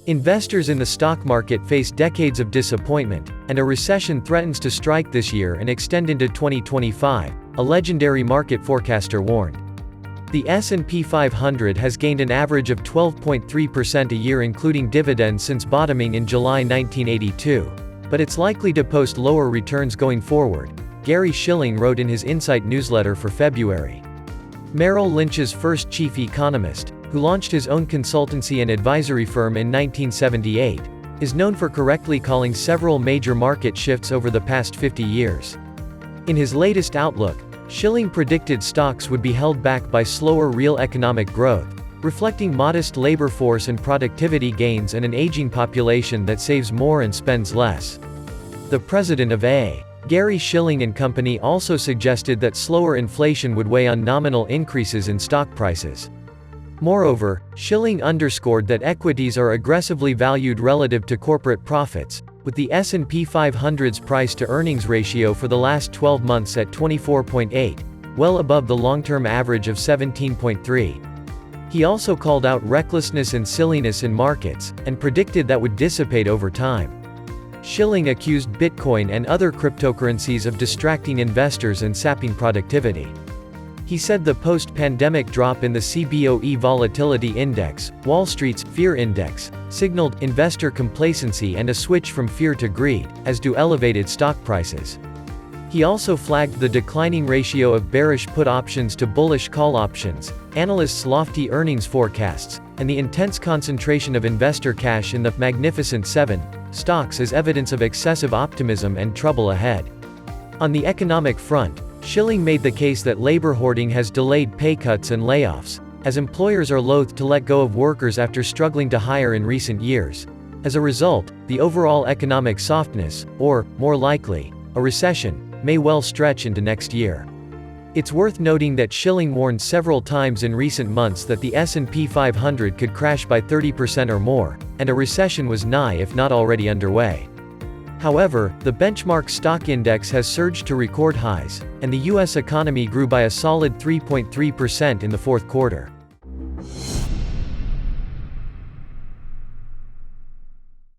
Investors in the stock market face decades of disappointment, and a recession threatens to strike this year and extend into 2025, a legendary market forecaster warned. The S&P 500 has gained an average of 12.3% a year including dividends since bottoming in July 1982. But it's likely to post lower returns going forward, Gary Shilling wrote in his Insight newsletter for February. Merrill Lynch's first chief economist, who launched his own consultancy and advisory firm in 1978, is known for correctly calling several major market shifts over the past 50 years. In his latest outlook, Shilling predicted stocks would be held back by slower real economic growth, reflecting modest labor force and productivity gains and an aging population that saves more and spends less. The president of Gary Shilling and Company also suggested that slower inflation would weigh on nominal increases in stock prices. Moreover, Shilling underscored that equities are aggressively valued relative to corporate profits, with the S&P 500's price-to-earnings ratio for the last 12 months at 24.8, well above the long-term average of 17.3. He also called out recklessness and silliness in markets, and predicted that would dissipate over time. Shilling accused Bitcoin and other cryptocurrencies of distracting investors and sapping productivity. He said the post-pandemic drop in the CBOE Volatility Index, Wall Street's Fear Index, signaled investor complacency and a switch from fear to greed, as do elevated stock prices. He also flagged the declining ratio of bearish put options to bullish call options, analysts' lofty earnings forecasts, and the intense concentration of investor cash in the Magnificent Seven stocks as evidence of excessive optimism and trouble ahead. On the economic front, Shilling made the case that labor hoarding has delayed pay cuts and layoffs, as employers are loath to let go of workers after struggling to hire in recent years. As a result, the overall economic softness, or, more likely, a recession, may well stretch into next year. It's worth noting that Shilling warned several times in recent months that the S&P 500 could crash by 30% or more, and a recession was nigh if not already underway. However, the benchmark stock index has surged to record highs, and the U.S. economy grew by a solid 3.3% in the fourth quarter.